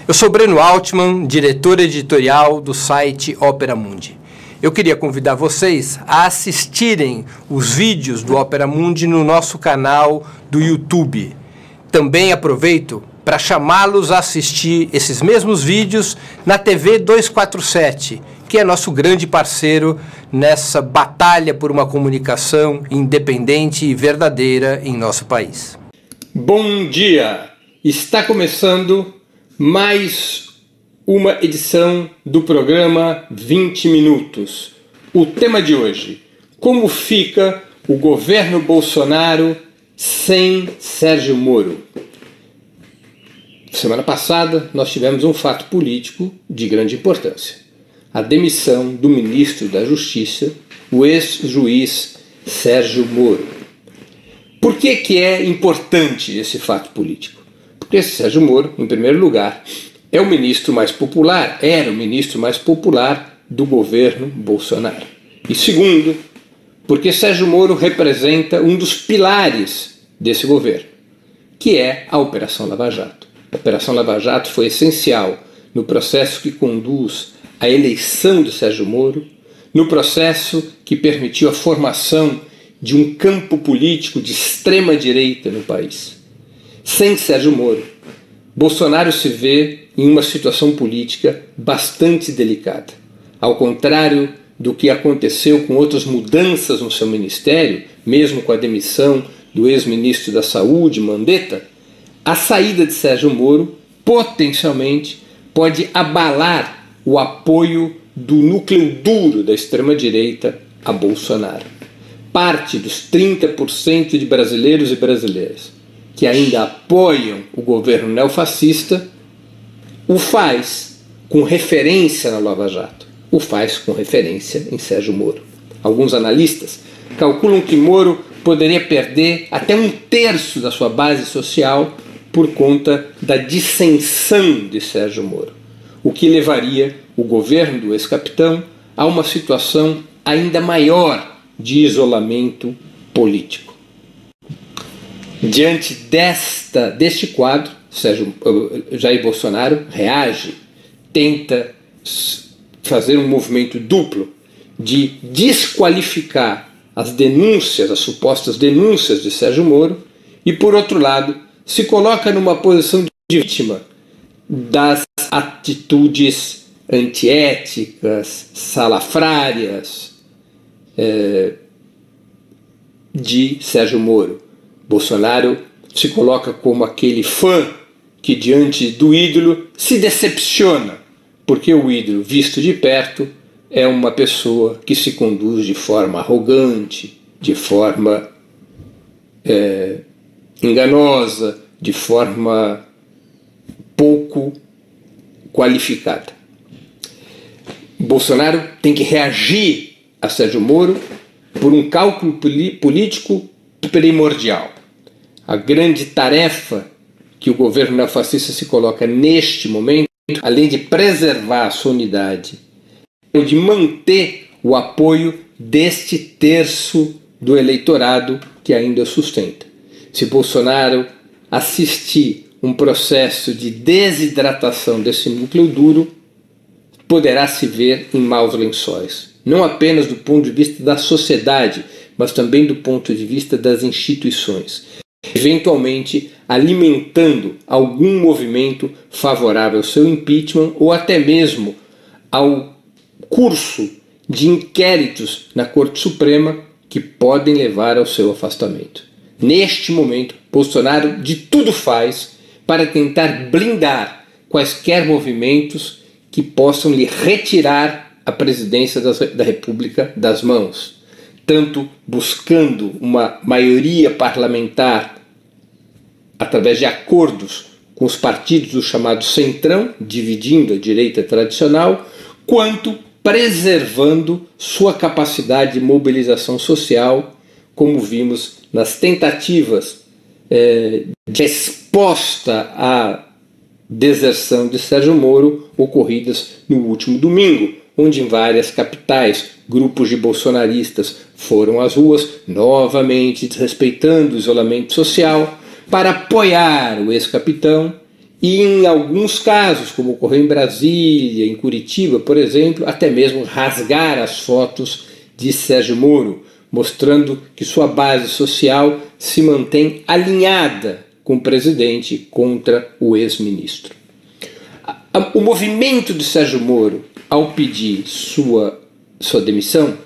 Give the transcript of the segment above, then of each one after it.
Eu sou Breno Altman, diretor editorial do site Opera Mundi. Eu queria convidar vocês a assistirem os vídeos do Opera Mundi no nosso canal do YouTube. Também aproveito para chamá-los a assistir esses mesmos vídeos na TV 247, que é nosso grande parceiro nessa batalha por uma comunicação independente e verdadeira em nosso país. Bom dia! Está começando mais uma edição do programa 20 Minutos. O tema de hoje: como fica o governo Bolsonaro sem Sérgio Moro? Semana passada nós tivemos um fato político de grande importância: a demissão do ministro da Justiça, o ex-juiz Sérgio Moro. Por que é importante esse fato político? Porque Sérgio Moro, em primeiro lugar, é o ministro mais popular, era o ministro mais popular do governo Bolsonaro. E segundo, porque Sérgio Moro representa um dos pilares desse governo, que é a Operação Lava Jato. A Operação Lava Jato foi essencial no processo que conduz à eleição de Sérgio Moro, no processo que permitiu a formação de um campo político de extrema-direita no país. Sem Sérgio Moro, Bolsonaro se vê em uma situação política bastante delicada. Ao contrário do que aconteceu com outras mudanças no seu ministério, mesmo com a demissão do ex-ministro da Saúde, Mandetta, a saída de Sérgio Moro potencialmente pode abalar o apoio do núcleo duro da extrema-direita a Bolsonaro. Parte dos 30% de brasileiros e brasileiras que ainda apoiam o governo neofascista o faz com referência na Lava Jato, o faz com referência em Sérgio Moro. Alguns analistas calculam que Moro poderia perder até 1/3 da sua base social por conta da dissensão de Sérgio Moro, o que levaria o governo do ex-capitão a uma situação ainda maior de isolamento político. Diante deste quadro, Jair Bolsonaro reage, tenta fazer um movimento duplo de desqualificar as denúncias, as supostas denúncias de Sérgio Moro, e, por outro lado, se coloca numa posição de vítima das atitudes antiéticas, salafrárias de Sérgio Moro. Bolsonaro se coloca como aquele fã que, diante do ídolo, se decepciona, porque o ídolo, visto de perto, é uma pessoa que se conduz de forma arrogante, de forma enganosa, de forma pouco qualificada. Bolsonaro tem que reagir a Sérgio Moro por um cálculo político primordial. A grande tarefa que o governo neofascista se coloca neste momento, além de preservar a sua unidade, é de manter o apoio deste terço do eleitorado que ainda o sustenta. Se Bolsonaro assistir um processo de desidratação desse núcleo duro, poderá se ver em maus lençóis, não apenas do ponto de vista da sociedade, mas também do ponto de vista das instituições, eventualmente alimentando algum movimento favorável ao seu impeachment ou até mesmo ao curso de inquéritos na Corte Suprema que podem levar ao seu afastamento. Neste momento, Bolsonaro de tudo faz para tentar blindar quaisquer movimentos que possam lhe retirar a presidência da República das mãos, tanto buscando uma maioria parlamentar através de acordos com os partidos do chamado Centrão, dividindo a direita tradicional, quanto preservando sua capacidade de mobilização social, como vimos nas tentativas de resposta à deserção de Sérgio Moro ocorridas no último domingo, onde em várias capitais grupos de bolsonaristas foram às ruas, novamente desrespeitando o isolamento social, para apoiar o ex-capitão e em alguns casos, como ocorreu em Brasília, em Curitiba, por exemplo, até mesmo rasgar as fotos de Sérgio Moro, mostrando que sua base social se mantém alinhada com o presidente contra o ex-ministro. O movimento de Sérgio Moro, ao pedir sua demissão,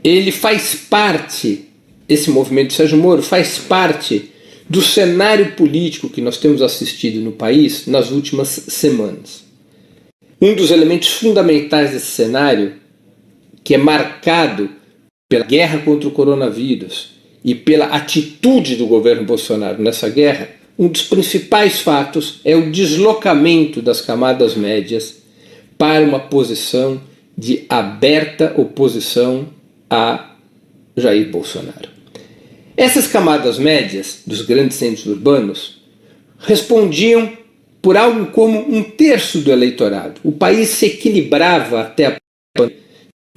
ele faz parte, esse movimento de Sérgio Moro faz parte do cenário político que nós temos assistido no país nas últimas semanas. Um dos elementos fundamentais desse cenário, que é marcado pela guerra contra o coronavírus e pela atitude do governo Bolsonaro nessa guerra, um dos principais fatos é o deslocamento das camadas médias para uma posição de aberta oposição a Jair Bolsonaro. Essas camadas médias dos grandes centros urbanos respondiam por algo como 1/3 do eleitorado. O país se equilibrava até a pandemia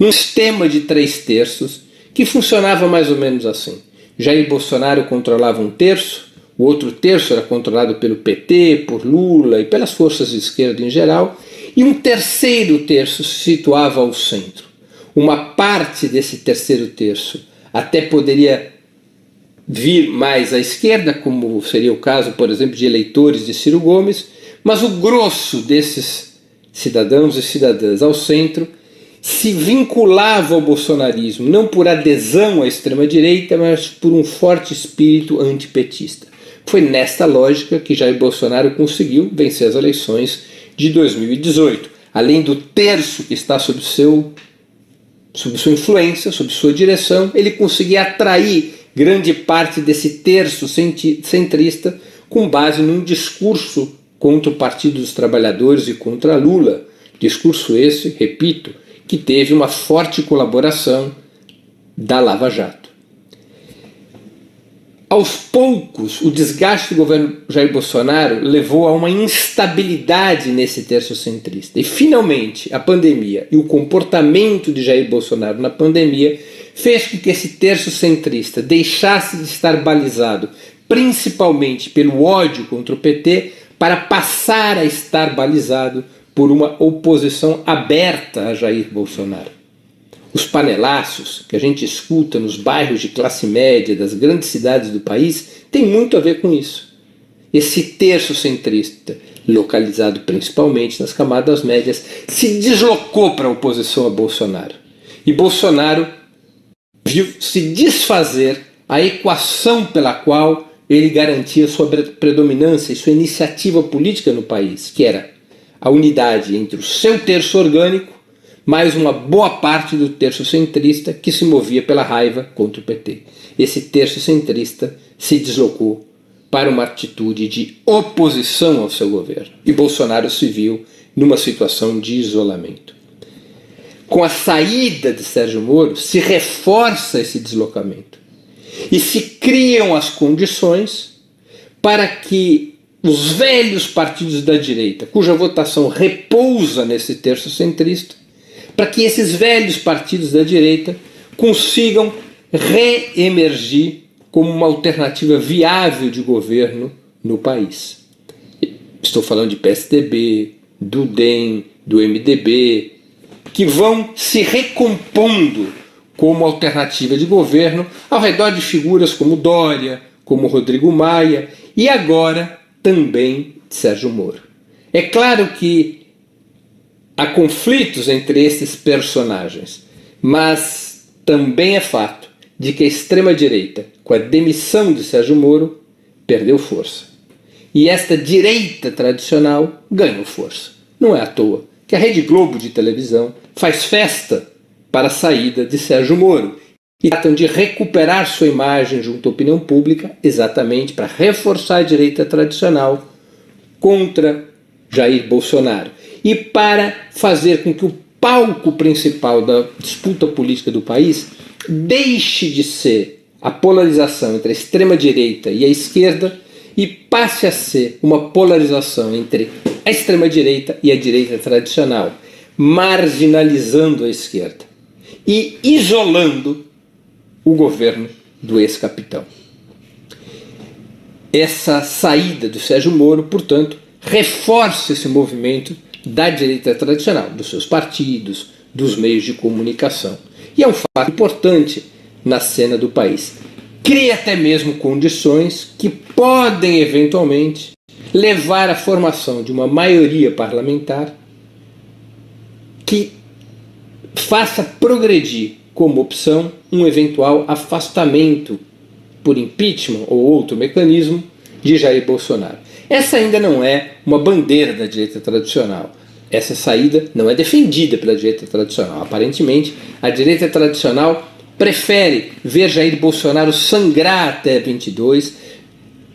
num sistema de 3/3 que funcionava mais ou menos assim. Jair Bolsonaro controlava 1/3, o outro terço era controlado pelo PT, por Lula e pelas forças de esquerda em geral, e um terceiro terço se situava ao centro. Uma parte desse terceiro terço até poderia vir mais à esquerda, como seria o caso, por exemplo, de eleitores de Ciro Gomes, mas o grosso desses cidadãos e cidadãs ao centro se vinculava ao bolsonarismo, não por adesão à extrema-direita, mas por um forte espírito antipetista. Foi nesta lógica que Jair Bolsonaro conseguiu vencer as eleições de 2018. Além do terço que está sob sua influência, sob sua direção, ele conseguia atrair grande parte desse terço centrista com base num discurso contra o Partido dos Trabalhadores e contra Lula. Discurso esse, repito, que teve uma forte colaboração da Lava Jato. Aos poucos, o desgaste do governo Jair Bolsonaro levou a uma instabilidade nesse terço centrista. E, finalmente, a pandemia e o comportamento de Jair Bolsonaro na pandemia fez com que esse terço centrista deixasse de estar balizado principalmente pelo ódio contra o PT para passar a estar balizado por uma oposição aberta a Jair Bolsonaro. Os panelaços que a gente escuta nos bairros de classe média das grandes cidades do país tem muito a ver com isso. Esse terço centrista, localizado principalmente nas camadas médias, se deslocou para a oposição a Bolsonaro. E Bolsonaro viu se desfazer a equação pela qual ele garantia sua predominância e sua iniciativa política no país, que era a unidade entre o seu terço orgânico mais uma boa parte do terço centrista que se movia pela raiva contra o PT. Esse terço centrista se deslocou para uma atitude de oposição ao seu governo. E Bolsonaro se viu numa situação de isolamento. Com a saída de Sérgio Moro, se reforça esse deslocamento. E se criam as condições para que os velhos partidos da direita, cuja votação repousa nesse terço centrista, para que esses velhos partidos da direita consigam reemergir como uma alternativa viável de governo no país. Estou falando de PSDB, do DEM, do MDB, que vão se recompondo como alternativa de governo ao redor de figuras como Dória, como Rodrigo Maia e agora também Sérgio Moro. É claro que há conflitos entre esses personagens, mas também é fato de que a extrema-direita, com a demissão de Sérgio Moro, perdeu força. E esta direita tradicional ganhou força. Não é à toa que a Rede Globo de televisão faz festa para a saída de Sérgio Moro e tratam de recuperar sua imagem junto à opinião pública exatamente para reforçar a direita tradicional contra Jair Bolsonaro e para fazer com que o palco principal da disputa política do país deixe de ser a polarização entre a extrema-direita e a esquerda e passe a ser uma polarização entre a extrema-direita e a direita tradicional, marginalizando a esquerda e isolando o governo do ex-capitão. Essa saída do Sérgio Moro, portanto, reforça esse movimento da direita tradicional, dos seus partidos, dos meios de comunicação. E é um fato importante na cena do país. Cria até mesmo condições que podem, eventualmente, levar à formação de uma maioria parlamentar que faça progredir como opção um eventual afastamento por impeachment ou outro mecanismo de Jair Bolsonaro. Essa ainda não é uma bandeira da direita tradicional. Essa saída não é defendida pela direita tradicional. Aparentemente, a direita tradicional prefere ver Jair Bolsonaro sangrar até 22,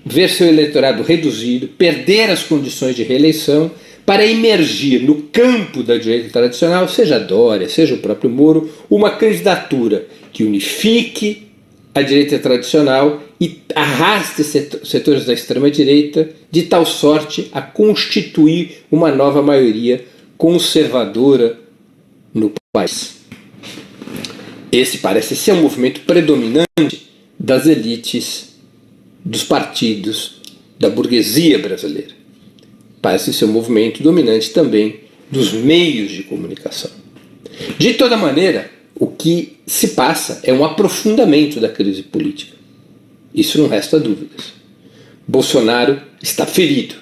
ver seu eleitorado reduzido, perder as condições de reeleição, para emergir no campo da direita tradicional, seja Dória, seja o próprio Moro, uma candidatura que unifique a direita tradicional e arraste setores da extrema-direita de tal sorte a constituir uma nova maioria conservadora no país. Esse parece ser um movimento predominante das elites, dos partidos, da burguesia brasileira. Parece ser um movimento dominante também dos meios de comunicação. De toda maneira, o que se passa é um aprofundamento da crise política. Isso não resta dúvidas. Bolsonaro está ferido.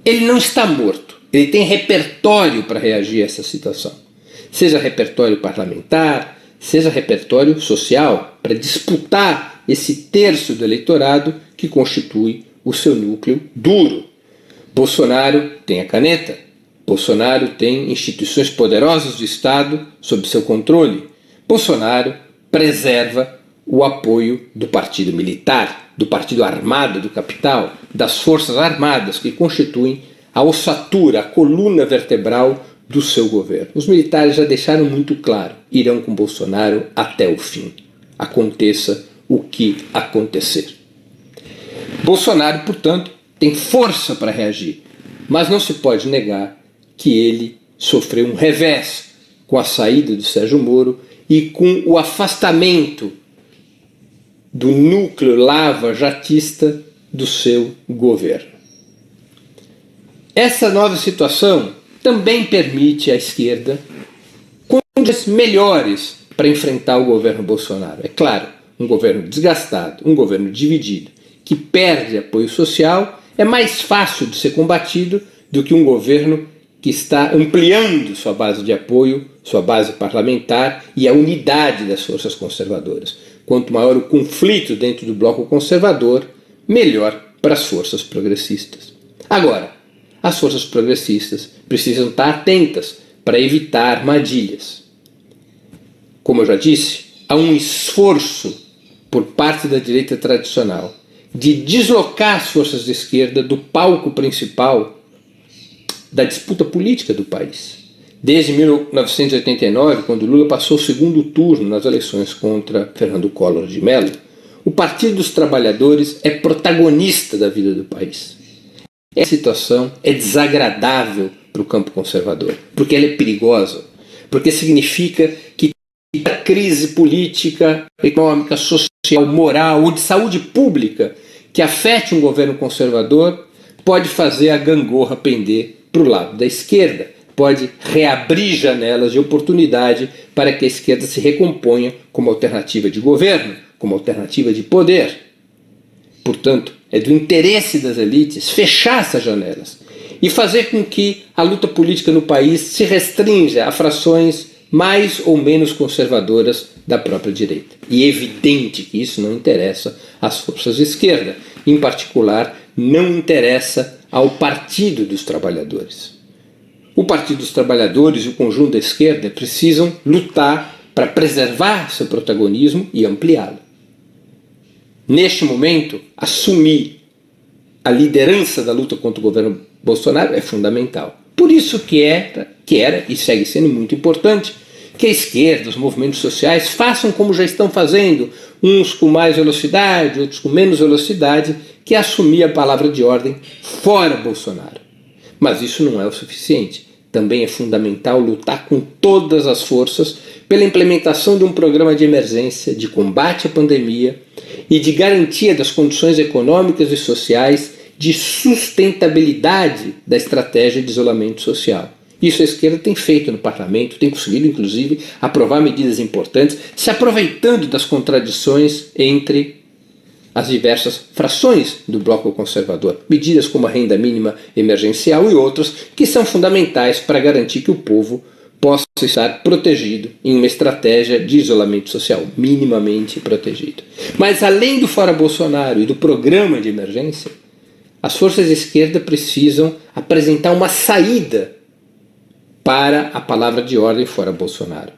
Ele não está morto. Ele tem repertório para reagir a essa situação. Seja repertório parlamentar, seja repertório social, para disputar esse terço do eleitorado que constitui o seu núcleo duro. Bolsonaro tem a caneta, Bolsonaro tem instituições poderosas do Estado sob seu controle. Bolsonaro preserva o apoio do partido militar, do partido armado do capital, das forças armadas que constituem a ossatura, a coluna vertebral do seu governo. Os militares já deixaram muito claro, irão com Bolsonaro até o fim. Aconteça o que acontecer. Bolsonaro, portanto, tem força para reagir, mas não se pode negar que ele sofreu um revés com a saída do Sérgio Moro e com o afastamento do núcleo lava-jatista do seu governo. Essa nova situação também permite à esquerda condições melhores para enfrentar o governo Bolsonaro. É claro, um governo desgastado, um governo dividido, que perde apoio social, é mais fácil de ser combatido do que um governo que está ampliando sua base de apoio, sua base parlamentar e a unidade das forças conservadoras. Quanto maior o conflito dentro do bloco conservador, melhor para as forças progressistas. Agora, as forças progressistas precisam estar atentas para evitar armadilhas. Como eu já disse, há um esforço por parte da direita tradicional de deslocar as forças de esquerda do palco principal da disputa política do país. Desde 1989, quando Lula passou o segundo turno nas eleições contra Fernando Collor de Mello, o Partido dos Trabalhadores é protagonista da vida do país. Essa situação é desagradável para o campo conservador, porque ela é perigosa, porque significa que a crise política, econômica, social, moral ou de saúde pública que afete um governo conservador pode fazer a gangorra pender para o lado da esquerda, pode reabrir janelas de oportunidade para que a esquerda se recomponha como alternativa de governo, como alternativa de poder. Portanto, é do interesse das elites fechar essas janelas e fazer com que a luta política no país se restrinja a frações mais ou menos conservadoras da própria direita. E é evidente que isso não interessa às forças de esquerda, em particular, não interessa ao Partido dos Trabalhadores. O Partido dos Trabalhadores e o conjunto da esquerda precisam lutar para preservar seu protagonismo e ampliá-lo. Neste momento, assumir a liderança da luta contra o governo Bolsonaro é fundamental. Por isso que era e segue sendo muito importante que a esquerda, os movimentos sociais, façam como já estão fazendo, uns com mais velocidade, outros com menos velocidade, que é assumir a palavra de ordem fora Bolsonaro. Mas isso não é o suficiente. Também é fundamental lutar com todas as forças pela implementação de um programa de emergência, de combate à pandemia e de garantia das condições econômicas e sociais de sustentabilidade da estratégia de isolamento social. Isso a esquerda tem feito no parlamento, tem conseguido inclusive aprovar medidas importantes, se aproveitando das contradições entre as diversas frações do bloco conservador. Medidas como a renda mínima emergencial e outras que são fundamentais para garantir que o povo possa estar protegido em uma estratégia de isolamento social, minimamente protegido. Mas além do Fora Bolsonaro e do programa de emergência, as forças de esquerda precisam apresentar uma saída para a palavra de ordem Fora Bolsonaro.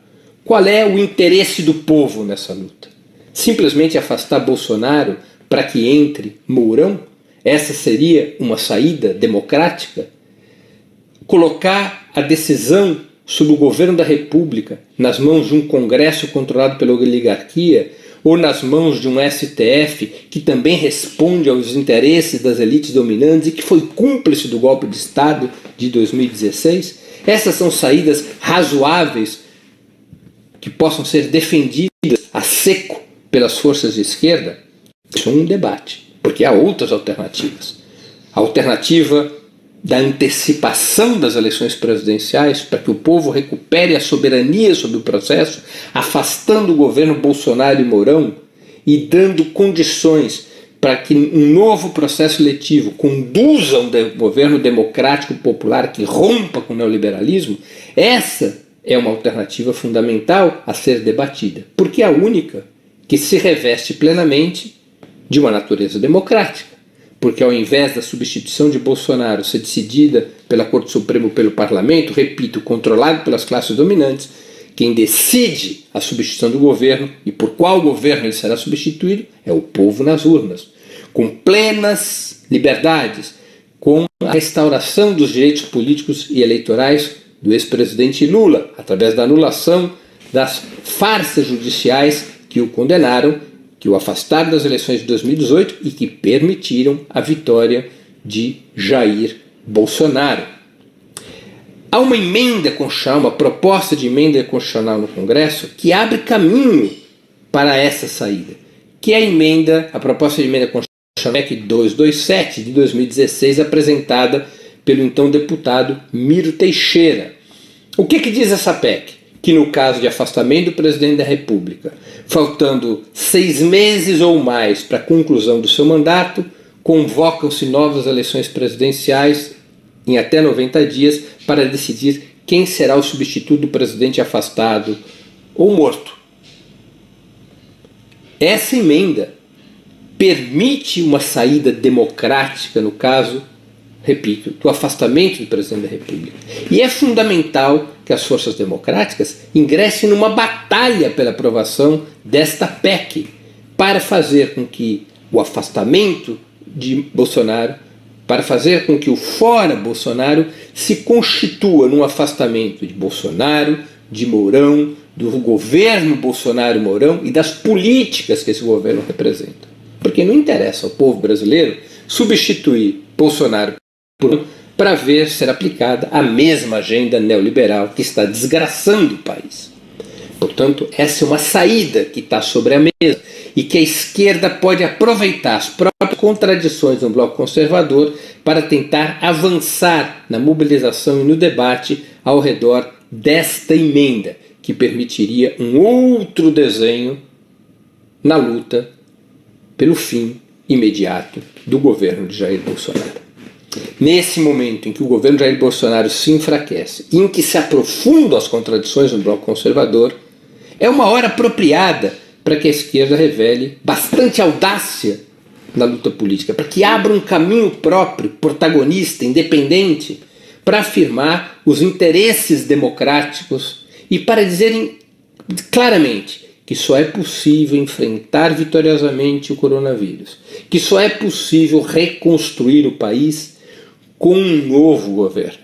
Qual é o interesse do povo nessa luta? Simplesmente afastar Bolsonaro para que entre Mourão? Essa seria uma saída democrática? Colocar a decisão sobre o governo da República nas mãos de um Congresso controlado pela oligarquia ou nas mãos de um STF que também responde aos interesses das elites dominantes e que foi cúmplice do golpe de Estado de 2016? Essas são saídas razoáveis que possam ser defendidas a seco pelas forças de esquerda? Isso é um debate, porque há outras alternativas. A alternativa da antecipação das eleições presidenciais para que o povo recupere a soberania sobre o processo, afastando o governo Bolsonaro e Mourão e dando condições para que um novo processo eletivo conduza um governo democrático popular que rompa com o neoliberalismo, essa é uma alternativa fundamental a ser debatida, porque é a única que se reveste plenamente de uma natureza democrática. Porque ao invés da substituição de Bolsonaro ser decidida pela Corte Suprema ou pelo Parlamento, repito, controlado pelas classes dominantes, quem decide a substituição do governo e por qual governo ele será substituído é o povo nas urnas, com plenas liberdades, com a restauração dos direitos políticos e eleitorais do ex-presidente Lula, através da anulação das farsas judiciais que o condenaram, que o afastaram das eleições de 2018 e que permitiram a vitória de Jair Bolsonaro. Há uma emenda constitucional, uma proposta de emenda constitucional no Congresso que abre caminho para essa saída, que é a proposta de emenda constitucional PEC 227 de 2016, apresentada pelo então deputado Miro Teixeira. O que diz essa PEC? Que no caso de afastamento do presidente da República, faltando 6 meses ou mais para a conclusão do seu mandato, convocam-se novas eleições presidenciais em até 90 dias para decidir quem será o substituto do presidente afastado ou morto. Essa emenda permite uma saída democrática no caso, repito, do afastamento do presidente da República. E é fundamental que as forças democráticas ingressem numa batalha pela aprovação desta PEC para fazer com que o afastamento de Bolsonaro, para fazer com que o fora Bolsonaro se constitua num afastamento de Bolsonaro, de Mourão, do governo Bolsonaro-Mourão e das políticas que esse governo representa. Porque não interessa ao povo brasileiro substituir Bolsonaro para ver ser aplicada a mesma agenda neoliberal que está desgraçando o país. Portanto, essa é uma saída que está sobre a mesa e que a esquerda pode aproveitar as próprias contradições do bloco conservador para tentar avançar na mobilização e no debate ao redor desta emenda, que permitiria um outro desenho na luta pelo fim imediato do governo de Jair Bolsonaro. Nesse momento em que o governo Jair Bolsonaro se enfraquece e em que se aprofundam as contradições no bloco conservador, é uma hora apropriada para que a esquerda revele bastante audácia na luta política, para que abra um caminho próprio, protagonista, independente, para afirmar os interesses democráticos e para dizerem claramente que só é possível enfrentar vitoriosamente o coronavírus, que só é possível reconstruir o país com um novo governo,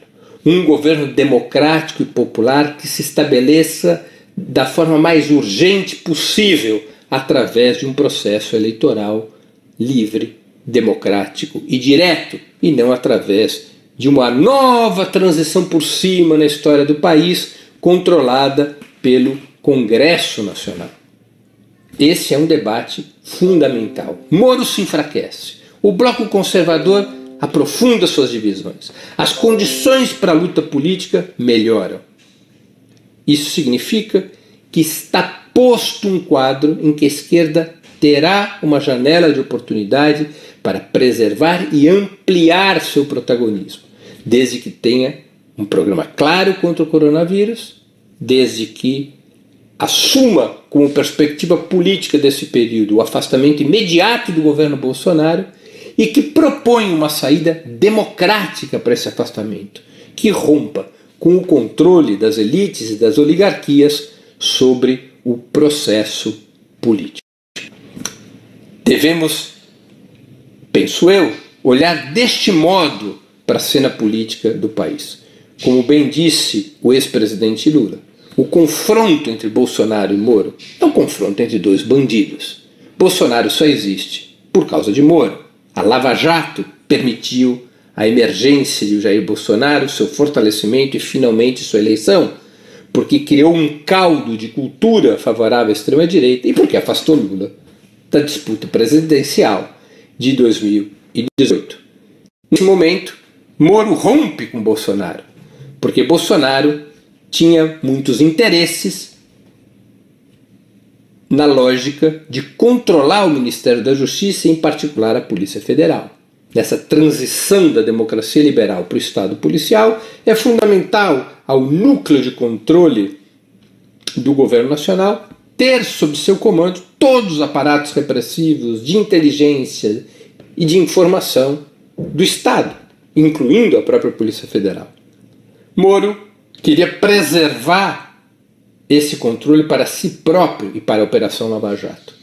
um governo democrático e popular que se estabeleça da forma mais urgente possível através de um processo eleitoral livre, democrático e direto, e não através de uma nova transição por cima na história do país, controlada pelo Congresso Nacional. Esse é um debate fundamental. Moro se enfraquece. O bloco conservador aprofunda suas divisões. As condições para a luta política melhoram. Isso significa que está posto um quadro em que a esquerda terá uma janela de oportunidade para preservar e ampliar seu protagonismo, desde que tenha um programa claro contra o coronavírus, desde que assuma como perspectiva política desse período o afastamento imediato do governo Bolsonaro e que proponha uma saída democrática para esse afastamento, que rompa com o controle das elites e das oligarquias sobre o processo político. Devemos, penso eu, olhar deste modo para a cena política do país. Como bem disse o ex-presidente Lula, o confronto entre Bolsonaro e Moro é um confronto entre dois bandidos. Bolsonaro só existe por causa de Moro. A Lava Jato permitiu a emergência de Jair Bolsonaro, seu fortalecimento e finalmente sua eleição, porque criou um caldo de cultura favorável à extrema-direita e porque afastou Lula da disputa presidencial de 2018. Nesse momento, Moro rompe com Bolsonaro, porque Bolsonaro tinha muitos interesses na lógica de controlar o Ministério da Justiça e, em particular, a Polícia Federal. Nessa transição da democracia liberal para o Estado policial, é fundamental ao núcleo de controle do governo nacional ter sob seu comando todos os aparatos repressivos de inteligência e de informação do Estado, incluindo a própria Polícia Federal. Moro queria preservar esse controle para si próprio e para a Operação Lava Jato,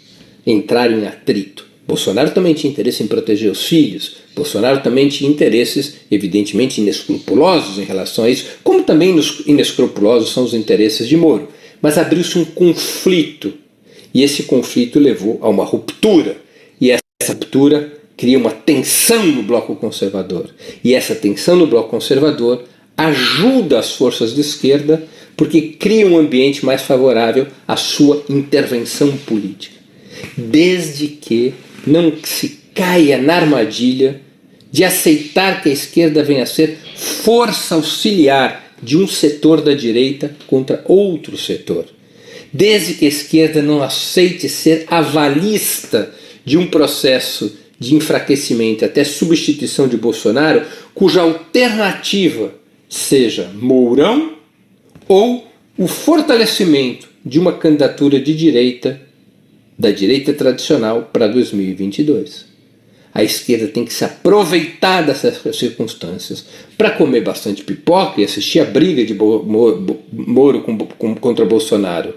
entrar em atrito. Bolsonaro também tinha interesse em proteger os filhos, Bolsonaro também tinha interesses, evidentemente, inescrupulosos em relação a isso, como também inescrupulosos são os interesses de Moro. Mas abriu-se um conflito, e esse conflito levou a uma ruptura, e essa ruptura cria uma tensão no bloco conservador. E essa tensão no bloco conservador ajuda as forças de esquerda porque cria um ambiente mais favorável à sua intervenção política. Desde que não se caia na armadilha de aceitar que a esquerda venha a ser força auxiliar de um setor da direita contra outro setor. Desde que a esquerda não aceite ser avalista de um processo de enfraquecimento até substituição de Bolsonaro, cuja alternativa seja Mourão ou o fortalecimento de uma candidatura de direita, da direita tradicional, para 2022. A esquerda tem que se aproveitar dessas circunstâncias para comer bastante pipoca e assistir a briga de Moro contra Bolsonaro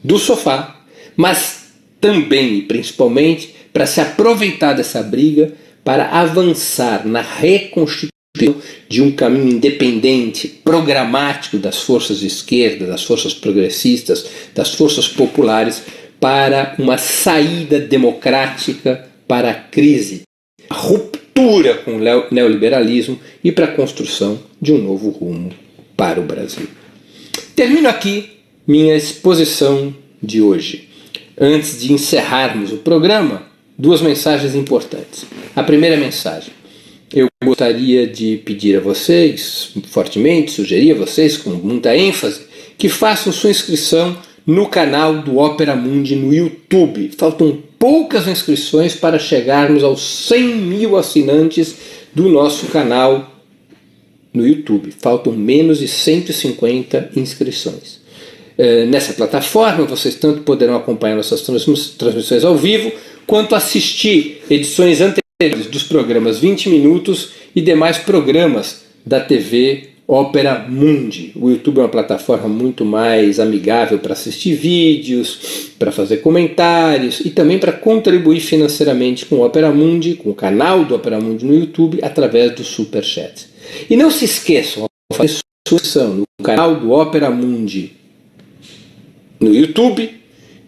do sofá, mas também e principalmente para se aproveitar dessa briga para avançar na reconstituição de um caminho independente, programático das forças de esquerda, das forças progressistas, das forças populares, para uma saída democrática para a crise, a ruptura com o neoliberalismo e para a construção de um novo rumo para o Brasil. Termino aqui minha exposição de hoje. Antes de encerrarmos o programa, duas mensagens importantes. A primeira mensagem: eu gostaria de pedir a vocês, fortemente, sugerir a vocês com muita ênfase, que façam sua inscrição no canal do Opera Mundi no YouTube. Faltam poucas inscrições para chegarmos aos 100 mil assinantes do nosso canal no YouTube. Faltam menos de 150 inscrições. Nessa plataforma vocês tanto poderão acompanhar nossas transmissões ao vivo, quanto assistir edições anteriores dos programas 20 Minutos e demais programas da TV Opera Mundi. O YouTube é uma plataforma muito mais amigável para assistir vídeos, para fazer comentários e também para contribuir financeiramente com o Opera Mundi, com o canal do Opera Mundi no YouTube, através do Super Chat. E não se esqueçam, ao fazer sua inscrição no canal do Opera Mundi no YouTube,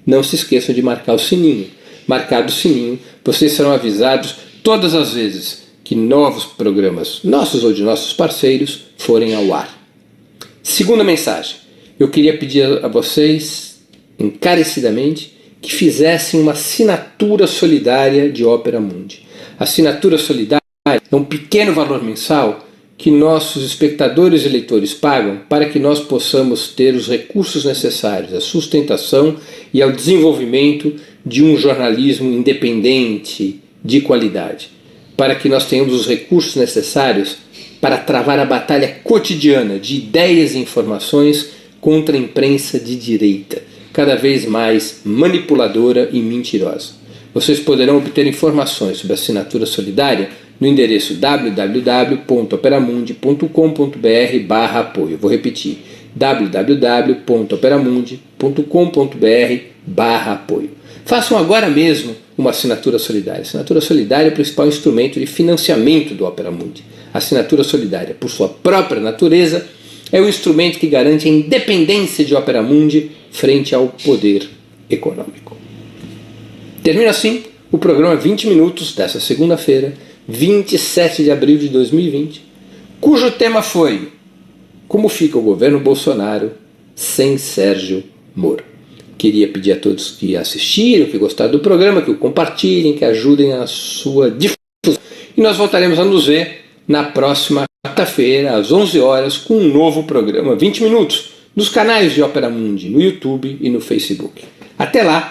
não se esqueçam de marcar o sininho. Marcado o sininho, vocês serão avisados todas as vezes que novos programas, nossos ou de nossos parceiros, forem ao ar. Segunda mensagem: eu queria pedir a vocês, encarecidamente, que fizessem uma assinatura solidária de Opera Mundi. A assinatura solidária É um pequeno valor mensal que nossos espectadores e leitores pagam para que nós possamos ter os recursos necessários à sustentação e ao desenvolvimento de um jornalismo independente, de qualidade, para que nós tenhamos os recursos necessários para travar a batalha cotidiana de ideias e informações contra a imprensa de direita, cada vez mais manipuladora e mentirosa. Vocês poderão obter informações sobre a assinatura solidária no endereço www.operamundi.com.br/apoio. Vou repetir, www.operamundi.com.br/apoio. Façam agora mesmo uma assinatura solidária. A assinatura solidária é o principal instrumento de financiamento do Opera Mundi. A assinatura solidária, por sua própria natureza, é o instrumento que garante a independência de Opera Mundi frente ao poder econômico. Termina assim o programa 20 Minutos dessa segunda-feira, 27 de abril de 2020, cujo tema foi: como fica o governo Bolsonaro sem Sérgio Moro? Queria pedir a todos que assistiram, que gostaram do programa, que o compartilhem, que ajudem a sua difusão. E nós voltaremos a nos ver na próxima quarta-feira, às 11 horas, com um novo programa 20 Minutos, nos canais de Opera Mundi, no YouTube e no Facebook. Até lá!